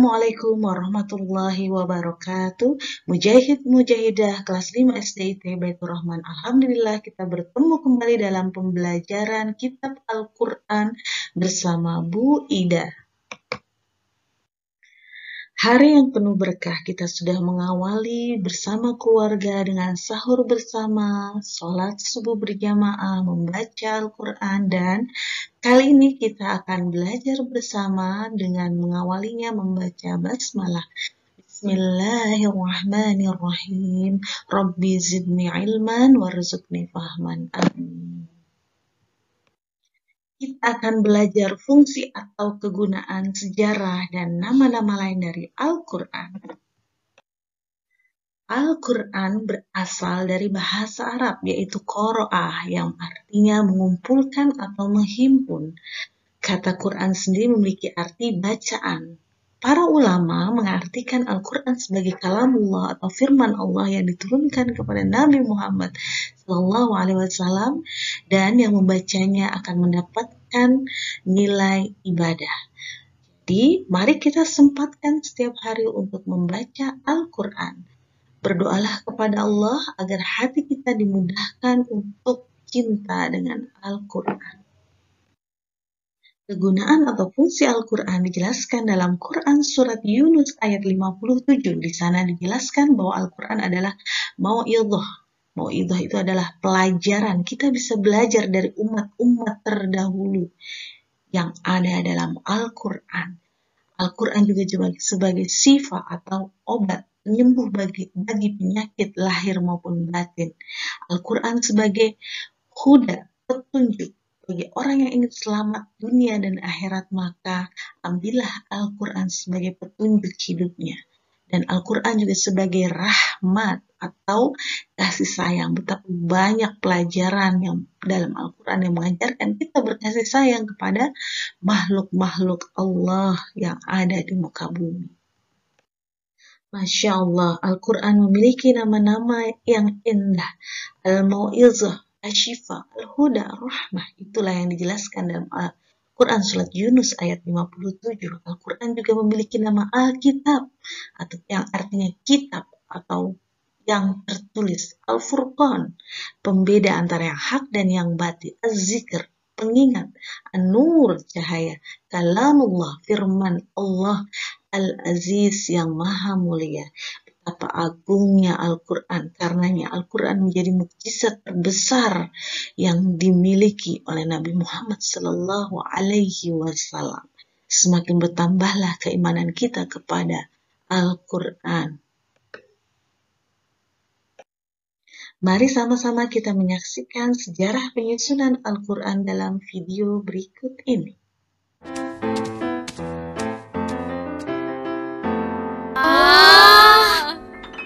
Assalamualaikum warahmatullahi wabarakatuh. Mujahid Mujahidah kelas 5 SD IT Baitur Rahman. Alhamdulillah kita bertemu kembali dalam pembelajaran kitab Al-Quran bersama Bu Ida. Hari yang penuh berkah, kita sudah mengawali bersama keluarga dengan sahur bersama, sholat subuh berjamaah, membaca Al-Quran, dan kali ini kita akan belajar bersama dengan mengawalinya membaca basmalah. Bismillahirrahmanirrahim. Rabbi zidni ilman warzuqni fahman. Amin. Kita akan belajar fungsi atau kegunaan sejarah dan nama-nama lain dari Al-Quran. Al-Quran berasal dari bahasa Arab, yaitu qoro'ah, yang artinya mengumpulkan atau menghimpun. Kata Quran sendiri memiliki arti bacaan. Para ulama mengartikan Al-Quran sebagai kalamullah atau firman Allah yang diturunkan kepada Nabi Muhammad SAW, dan yang membacanya akan mendapatkan nilai ibadah. Jadi, mari kita sempatkan setiap hari untuk membaca Al-Quran. Berdoalah kepada Allah agar hati kita dimudahkan untuk cinta dengan Al-Quran. Kegunaan atau fungsi Al-Quran dijelaskan dalam Quran Surat Yunus ayat 57. Di sana dijelaskan bahwa Al-Quran adalah mau'idhah. Mau'idhah itu adalah pelajaran. Kita bisa belajar dari umat-umat terdahulu yang ada dalam Al-Quran. Al-Quran juga sebagai syifa atau obat penyembuh bagi penyakit lahir maupun batin. Al-Quran sebagai huda, petunjuk. Bagi orang yang ingin selamat dunia dan akhirat, maka ambillah Al-Quran sebagai petunjuk hidupnya. Dan Al-Quran juga sebagai rahmat atau kasih sayang. Betapa banyak pelajaran yang dalam Al-Quran yang mengajarkan kita berkasih sayang kepada makhluk-makhluk Allah yang ada di muka bumi. Masya Allah, Al-Quran memiliki nama-nama yang indah. Al-Mau'izah, Ashifa, Al-Huda, Ar-Rahmah. Itulah yang dijelaskan dalam Al-Quran Surat Yunus ayat 57. Al-Quran juga memiliki nama Al-Kitab, atau yang artinya kitab atau yang tertulis. Al-Furqan, pembeda antara yang hak dan yang batil. Az-Zikr, pengingat. An-Nur, cahaya. Kalamullah, firman Allah. Al-Aziz, yang maha mulia. Betapa agungnya Al-Quran, karenanya Al-Quran menjadi mukjizat terbesar yang dimiliki oleh Nabi Muhammad SAW. Semakin bertambahlah keimanan kita kepada Al-Quran. Mari sama-sama kita menyaksikan sejarah penyusunan Al-Quran dalam video berikut ini.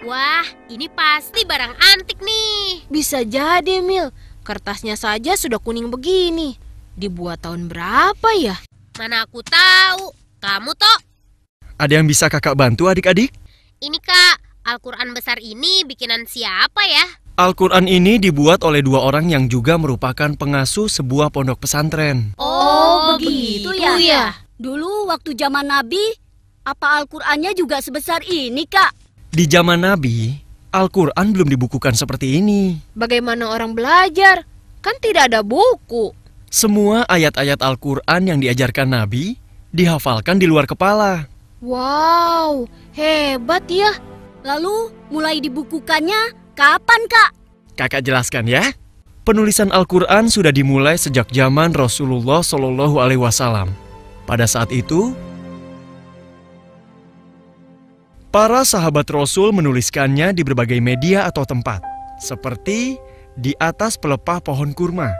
Wah, ini pasti barang antik nih. Bisa jadi, Mil. Kertasnya saja sudah kuning begini. Dibuat tahun berapa ya? Mana aku tahu. Kamu toh? Ada yang bisa kakak bantu adik-adik? Ini kak, Al-Quran besar ini bikinan siapa ya? Al-Quran ini dibuat oleh dua orang yang juga merupakan pengasuh sebuah pondok pesantren. Oh, begitu ya? Dulu waktu zaman Nabi, apa Al-Qurannya juga sebesar ini, Kak? Di zaman Nabi, Al-Quran belum dibukukan seperti ini. Bagaimana orang belajar? Kan tidak ada buku. Semua ayat-ayat Al-Quran yang diajarkan Nabi dihafalkan di luar kepala. Wow, hebat ya. Lalu mulai dibukukannya kapan, Kak? Kakak jelaskan ya. Penulisan Al-Quran sudah dimulai sejak zaman Rasulullah SAW. Pada saat itu, para sahabat Rasul menuliskannya di berbagai media atau tempat, seperti di atas pelepah pohon kurma,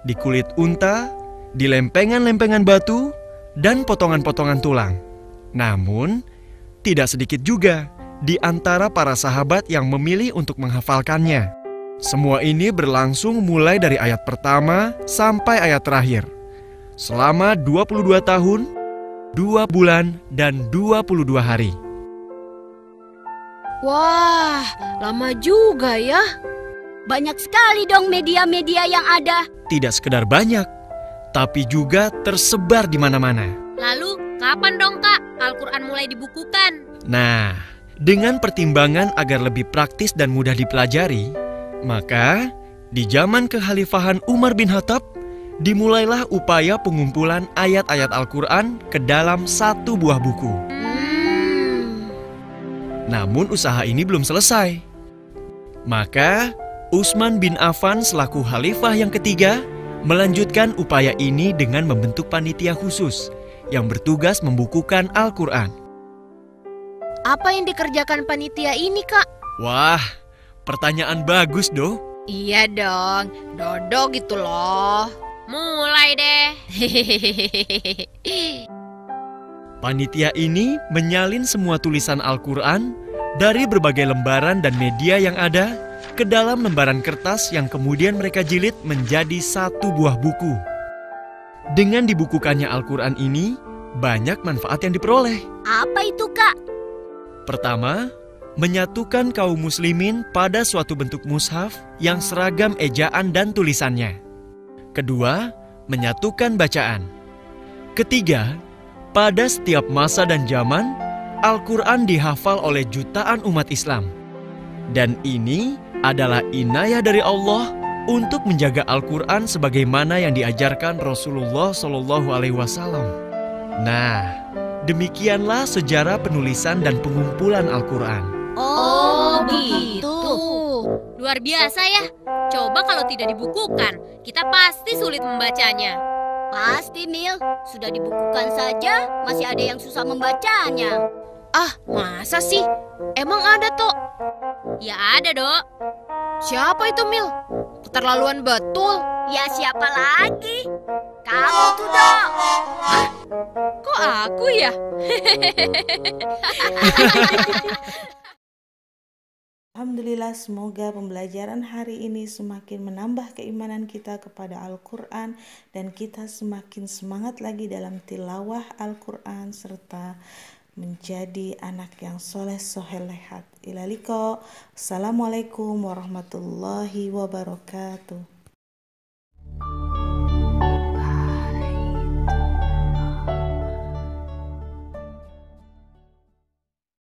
di kulit unta, di lempengan-lempengan batu, dan potongan-potongan tulang. Namun, tidak sedikit juga di antara para sahabat yang memilih untuk menghafalkannya. Semua ini berlangsung mulai dari ayat pertama sampai ayat terakhir, selama 22 tahun, 2 bulan, dan 22 hari. Wah, lama juga ya. Banyak sekali dong media-media yang ada. Tidak sekedar banyak, tapi juga tersebar di mana-mana. Lalu Kapan dong Kak Al-Quran mulai dibukukan? Nah, dengan pertimbangan agar lebih praktis dan mudah dipelajari, maka di zaman kekhalifahan Umar bin Khattab, dimulailah upaya pengumpulan ayat-ayat Al-Quran ke dalam satu buah buku. Namun usaha ini belum selesai. Maka Utsman bin Affan selaku khalifah yang ketiga melanjutkan upaya ini dengan membentuk panitia khusus yang bertugas membukukan Al-Quran. Apa yang dikerjakan panitia ini, Kak? Wah, pertanyaan bagus, Do. Iya dong, Dodo gitu loh. Mulai deh. Panitia ini menyalin semua tulisan Al-Quran dari berbagai lembaran dan media yang ada ke dalam lembaran kertas yang kemudian mereka jilid menjadi satu buah buku. Dengan dibukukannya Al-Quran ini, banyak manfaat yang diperoleh. Apa itu, Kak? Pertama, menyatukan kaum muslimin pada suatu bentuk mushaf yang seragam ejaan dan tulisannya. Kedua, menyatukan bacaan. Ketiga, pada setiap masa dan zaman, Al-Quran dihafal oleh jutaan umat Islam. Dan ini adalah inayah dari Allah untuk menjaga Al-Quran sebagaimana yang diajarkan Rasulullah SAW. Nah, demikianlah sejarah penulisan dan pengumpulan Al-Quran. Oh, begitu. Luar biasa ya. Coba kalau tidak dibukukan, kita pasti sulit membacanya. Pasti, Mil. Sudah dibukukan saja, masih ada yang susah membacanya. Ah, masa sih? Emang ada, Tok? Ya ada, Dok. Siapa itu, Mil? Keterlaluan betul. Ya siapa lagi? Kamu tuh, Dok. Kok aku ya? Alhamdulillah, semoga pembelajaran hari ini semakin menambah keimanan kita kepada Al-Quran dan kita semakin semangat lagi dalam tilawah Al-Quran serta menjadi anak yang soleh solehat. Ila liqa. Assalamualaikum warahmatullahi wabarakatuh.